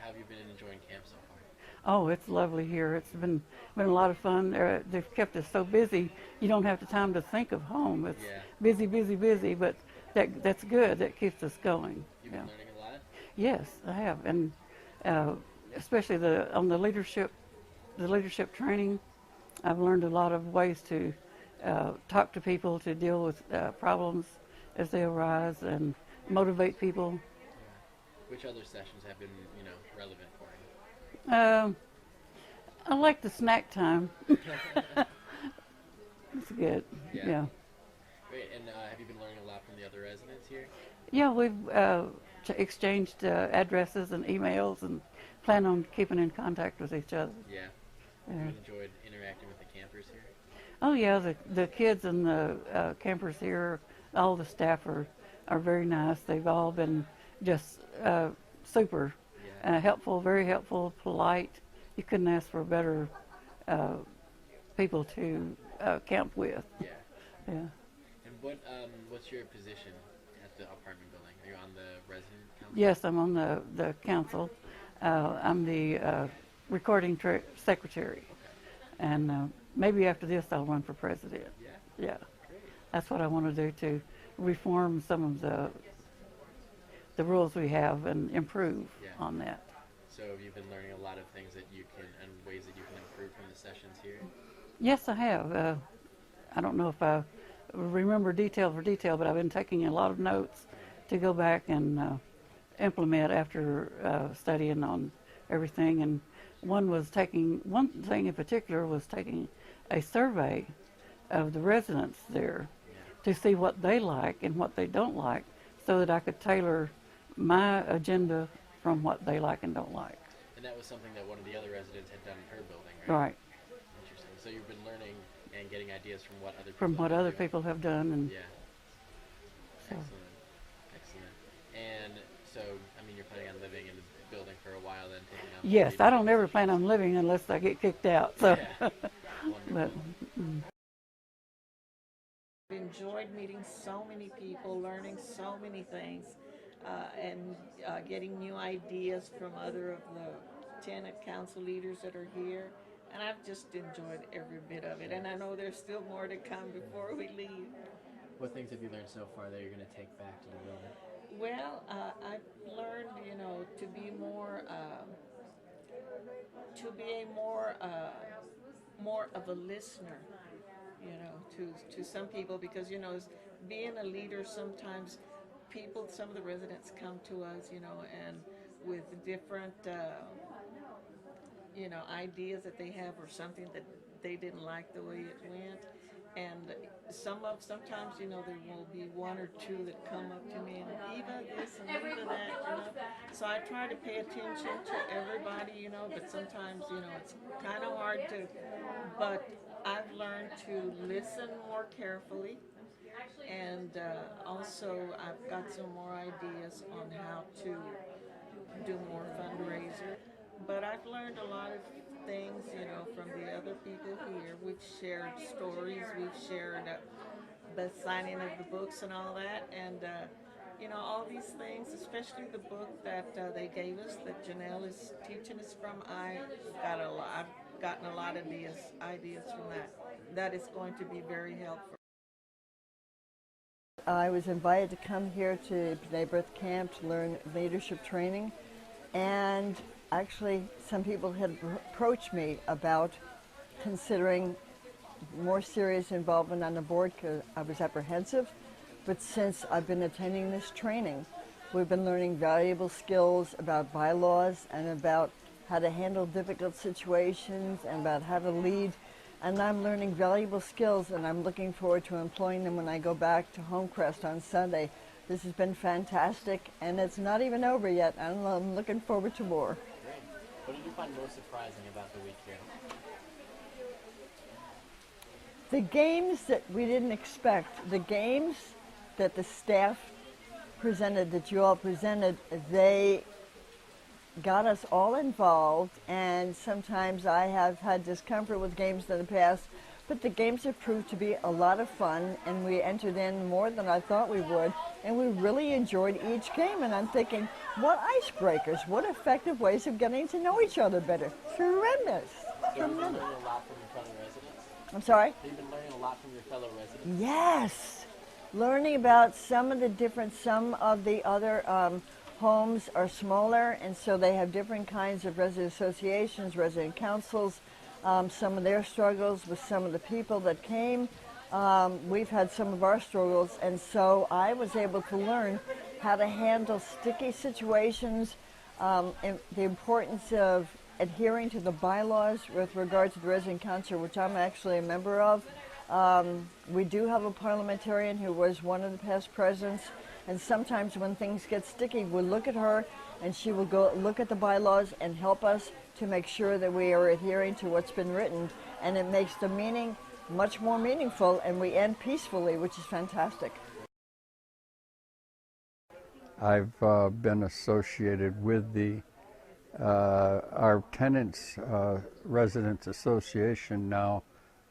how have you been enjoying camp so far? Oh, it's lovely here. It's been a lot of fun. They've kept us so busy. You don't have the time to think of home. It's busy, busy, busy, but that's good. That keeps us going. You've been learning a lot? Yes, I have, and especially on the leadership training. I've learned a lot of ways to talk to people, to deal with problems as they arise, and motivate people. Yeah. Which other sessions have been, relevant for you? I like the snack time. It's good. Yeah. Great. And have you been learning a lot from the other residents here? Yeah, we've exchanged addresses and emails, and plan on keeping in contact with each other. Yeah. You enjoyed interacting with the campers here? Oh yeah, the kids and the campers here, all the staff are very nice. They've all been just super helpful, very helpful, polite. You couldn't ask for better people to camp with. Yeah. Yeah. And what's your position at the apartment building? Are you on the resident council? Yes, I'm on the council. I'm the recording secretary. Okay. And maybe after this I'll run for president. Yeah? Yeah. Great. That's what I want to do, to reform some of the rules we have and improve on that. So have you been learning a lot of things that you can, and ways that you can improve from the sessions here? Yes, I have. I don't know if I remember detail for detail, but I've been taking a lot of notes to go back and implement after studying on everything. And one thing in particular was taking a survey of the residents there to see what they like and what they don't like, so that I could tailor my agenda from what they like and don't like. And that was something that one of the other residents had done in her building, right? Right. Interesting. So you've been learning and getting ideas from what other people have done, and yeah. So. Excellent. And so, you're planning on living in the building for a while, then taking on. Yes, I don't ever plan on living unless I get kicked out. So. Yeah. But. I've enjoyed meeting so many people, learning so many things, and getting new ideas from other of the tenant council leaders that are here. And I've just enjoyed every bit of it. And I know there's still more to come before we leave. What things have you learned so far that you're going to take back to the building? Well, I've learned, to be more of a listener, to some people, because, being a leader, sometimes some of the residents come to us, and with different, ideas that they have, or something that they didn't like the way it went. And sometimes, there will be one or two that come up to me and Eva this and Eva that, So I try to pay attention to everybody, but sometimes, it's kind of hard to, but I've learned to listen more carefully. And also I've got some more ideas on how to do more fundraiser. But I've learned a lot of things, from the other people here. We've shared stories, we've shared the signing of the books and all that, and all these things, especially the book that they gave us that Janelle is teaching us from. I've gotten a lot of ideas from that. That is going to be very helpful. I was invited to come here to B'nai B'rith Camp to learn leadership training, and actually some people had approached me about considering more serious involvement on the board because I was apprehensive. But since I've been attending this training, we've been learning valuable skills about bylaws and about how to handle difficult situations and about how to lead. And I'm learning valuable skills, and I'm looking forward to employing them when I go back to Homecrest on Sunday. This has been fantastic, and it's not even over yet. I'm looking forward to more. Great. What did you find most surprising about the week here? The games that we didn't expect, the games that the staff presented, that you all presented, they got us all involved, and sometimes I have had discomfort with games in the past, But the games have proved to be a lot of fun, and we entered in more than I thought we would, and we really enjoyed each game. And I'm thinking, what icebreakers, what effective ways of getting to know each other better. Tremendous. So you've been learning a lot from your fellow residents? I'm sorry? You've been learning a lot from your fellow residents? Yes. Learning about some of the other homes are smaller, and so they have different kinds of resident associations, resident councils, some of their struggles with some of the people that came. We've had some of our struggles, and so I was able to learn how to handle sticky situations, and the importance of adhering to the bylaws with regard to the resident council, which I'm actually a member of. We do have a parliamentarian who was one of the past presidents, and sometimes when things get sticky, we'll look at her and she will go look at the bylaws and help us to make sure that we are adhering to what's been written, and it makes the meeting much more meaningful, and we end peacefully, which is fantastic. I've been associated with the our tenants residents association now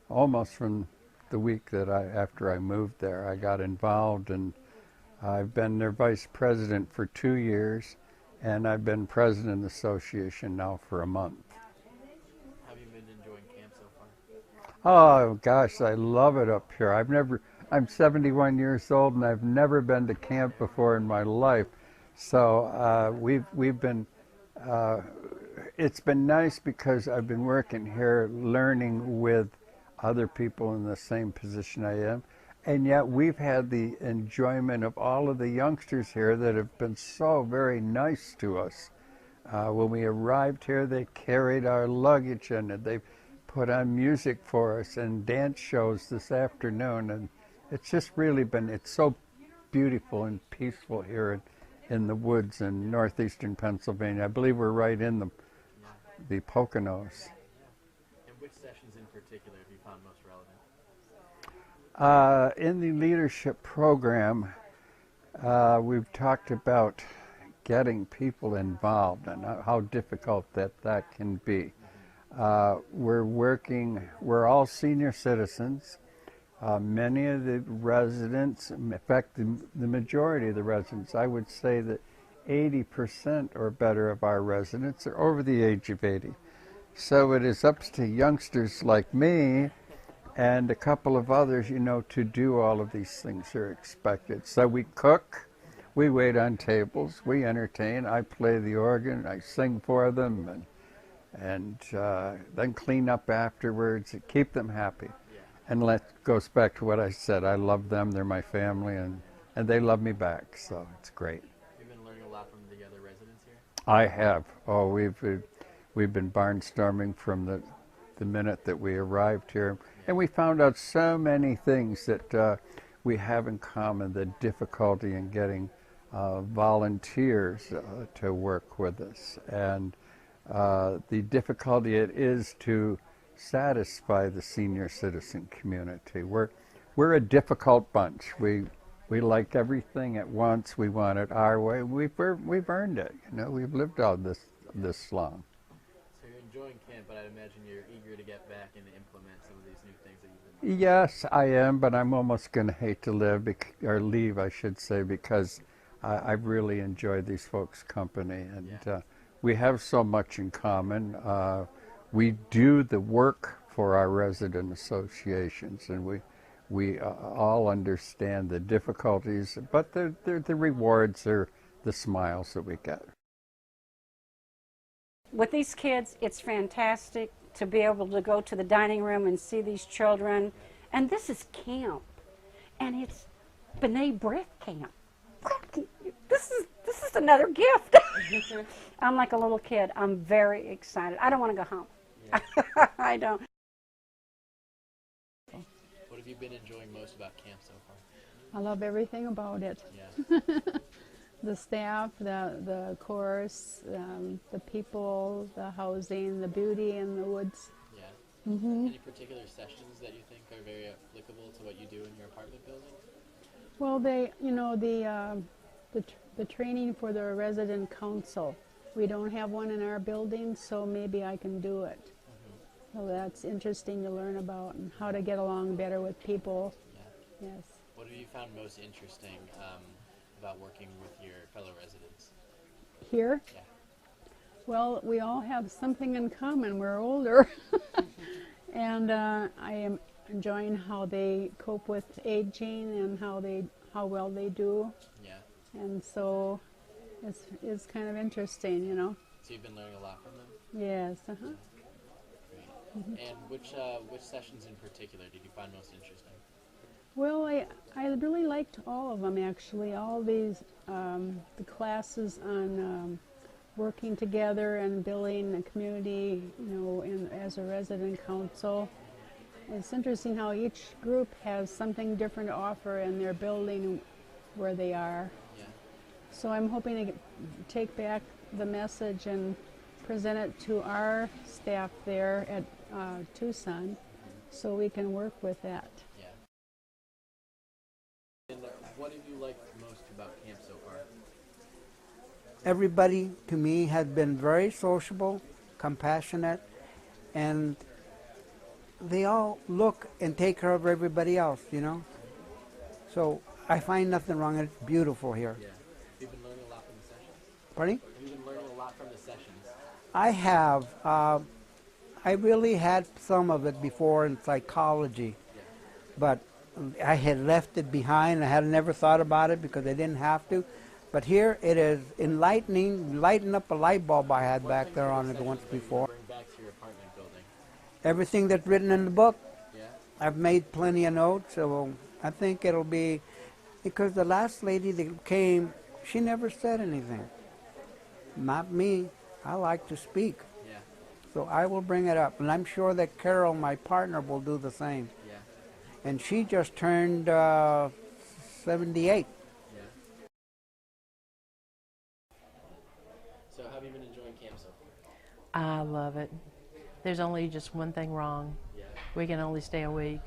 almost from the week that after I moved there. I got involved, and I've been their vice president for 2 years, and I've been president of the association now for a month. Have you been enjoying camp so far? Oh gosh, I love it up here. I'm 71 years old, and I've never been to camp before in my life. So we've been, it's been nice because I've been working here, learning with other people in the same position I am. And yet we've had the enjoyment of all of the youngsters here that have been so very nice to us. When we arrived here, they carried our luggage, and they put on music for us and dance shows this afternoon. And it's just really been, it's so beautiful and peaceful here in the woods in northeastern Pennsylvania. I believe we're right in the Poconos. And which sessions in particular have you found most relevant? In the leadership program, we've talked about getting people involved and how difficult that can be. We're all senior citizens. Many of the residents, in fact, the majority of the residents, I would say that 80% or better of our residents are over the age of 80. So it is up to youngsters like me and a couple of others, to do all of these things that are expected. So we cook, we wait on tables, we entertain, I play the organ, I sing for them, and then clean up afterwards, and keep them happy. And goes back to what I said. I love them, they're my family, and they love me back, so it's great. You've been learning a lot from the other residents here? I have. Oh, we've been barnstorming from the minute that we arrived here, and we found out so many things that we have in common. The difficulty in getting volunteers to work with us, and the difficulty it is to satisfy the senior citizen community. We're a difficult bunch. We like everything at once. We want it our way. We've earned it. We've lived all this long. So you're enjoying camp, but I imagine you're eager to get back and implement some of these new things that you've been learning. Yes, I am, but I'm almost going to hate to leave, I should say, because I've really enjoyed these folks' company, and we have so much in common. We do the work for our resident associations, and we all understand the difficulties, but the rewards are the smiles that we get. With these kids, it's fantastic to be able to go to the dining room and see these children. And this is camp, and it's B'nai B'rith Camp. This is another gift. I'm like a little kid. I'm very excited. I don't want to go home. Yeah. I don't. What have you been enjoying most about camp so far? I love everything about it. Yeah. The staff, the course, the people, the housing, the beauty in the woods. Yeah. Mm-hmm. Any particular sessions that you think are very applicable to what you do in your apartment building? Well, the training for the resident council. We don't have one in our building, so maybe I can do it. So that's interesting to learn about and how to get along better with people. Yeah. Yes. What have you found most interesting about working with your fellow residents? Here? Yeah. Well, we all have something in common. We're older. And I am enjoying how they cope with aging and how well they do. Yeah. And so it's kind of interesting, you know. So you've been learning a lot from them? Yes. Uh-huh. Great. And which sessions in particular did you find most interesting? Well, I really liked all of them, actually. All these, the classes on working together and building a community, you know, as a resident council. It's interesting how each group has something different to offer in their building where they are. Yeah. So I'm hoping to take back the message and present it to our staff there at Tucson so we can work with that. Yeah. And what have you liked most about camp so far? Everybody, to me, has been very sociable, compassionate, and they all look and take care of everybody else, you know? So I find nothing wrong. It's beautiful here. Yeah. You've been learning a lot from the sessions? Pardon? Have you been learning a lot from the sessions? I have. I really had some of it before in psychology, but I had left it behind. I had never thought about it because I didn't have to. But here it is enlightening, lighting up a light bulb I had back there on it once before. Bring back to your apartment building. Everything that's written in the book, Yeah. I've made plenty of notes, so I think it'll be, because the last lady that came, she never said anything. Not me. I like to speak. Yeah. So I will bring it up, and I'm sure that Carol, my partner, will do the same. Yeah. And she just turned 78. Yeah. So how have you been enjoying camp so far? I love it. There's only just one thing wrong. Yeah. We can only stay a week.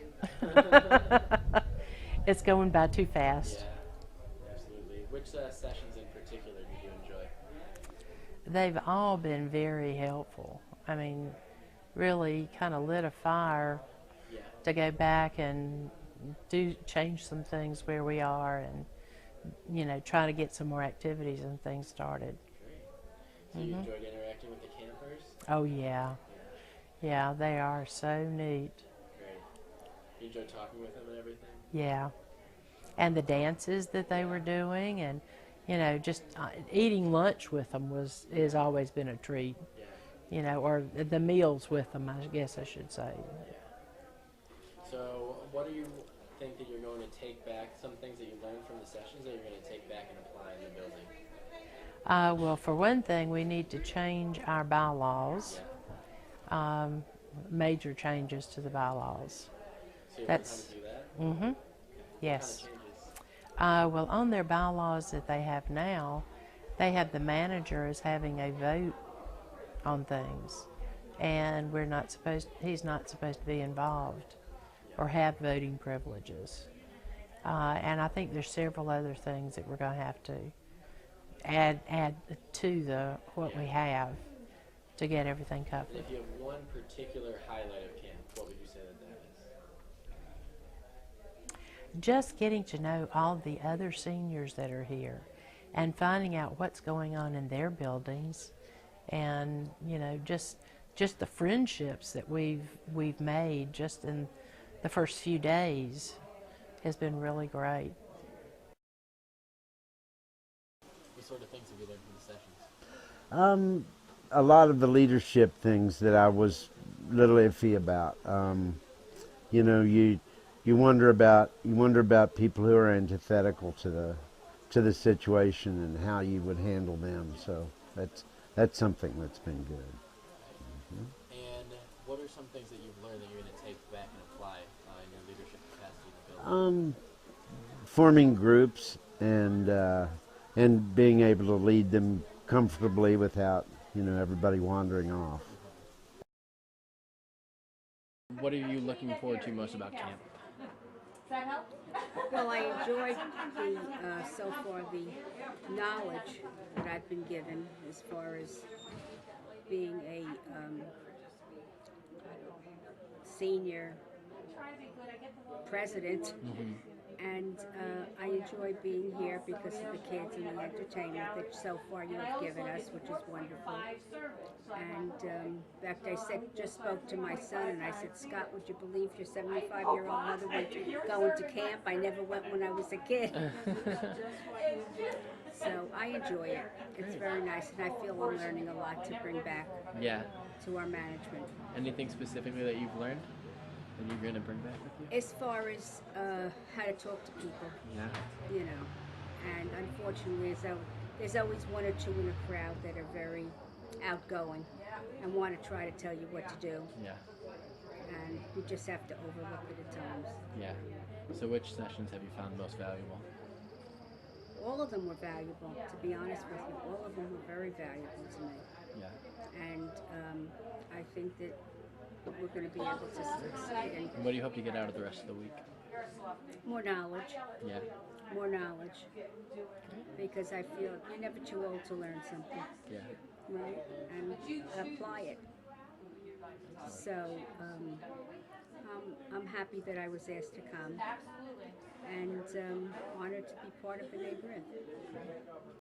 It's going by too fast. Yeah. Absolutely. Which sessions in particular did you enjoy? They've all been very helpful. I mean, really kind of lit a fire Yeah. to go back and change some things where we are and, you know, try to get some more activities and things started. Great. So you enjoyed interacting with the campers? Oh, yeah. Yeah, they are so neat. Great. You enjoyed talking with them and everything? Yeah. And the dances that they were doing and, you know, just eating lunch with them has always been a treat. Yeah. You know, or the meals with them, I guess I should say. Yeah. So what do you think that you're going to take back, some things that you learned from the sessions that you're going to take back and apply in the building? Well, for one thing, we need to change our bylaws. Major changes to the bylaws. So you're That's- going to do that? Mm-hmm. Yes. What kind of changes? Well, on their bylaws that they have now, they have the manager as having a vote on things, and he's not supposed to be involved or have voting privileges. And I think there's several other things that we're going to have to add to what we have to get everything And covered. if you have one particular highlight of camp, what would you say that is? Just getting to know all the other seniors that are here and finding out what's going on in their buildings, and you know, just the friendships that we've made just in the first few days has been really great. What sort of things have you learned from the sessions? A lot of the leadership things that I was a little iffy about. You know, you wonder about people who are antithetical to the situation and how you would handle them. So that's something that's been good. And what are some things that you've learned that you're going to take back and apply in your leadership capacity in the building? Forming groups and being able to lead them comfortably without, you know, everybody wandering off. What are you looking forward to most about camp? Well, I enjoyed so far the knowledge that I've been given as far as being a senior president. And I enjoy being here because of the kids and the entertainment that so far you have given us, which is wonderful. And in fact, just spoke to my son, and I said, Scott, would you believe your 75-year-old mother went going to camp? I never went when I was a kid. So I enjoy it. It's very nice, and I feel I'm learning a lot to bring back to our management. Anything specifically that you've learned that you're going to bring back with you? As far as how to talk to people, you know, and unfortunately, there's always one or two in a crowd that are very outgoing and want to try to tell you what to do. Yeah. And you just have to overlook it at times. Yeah. So which sessions have you found most valuable? All of them were valuable, to be honest with you. All of them were very valuable to me. Yeah. And I think that we're going to be able to succeed. And what do you hope to get out of the rest of the week? More knowledge. Yeah. More knowledge. Because I feel you're never too old to learn something. Yeah. Right? And apply it. So I'm happy that I was asked to come. And honored to be part of B'nai B'rith.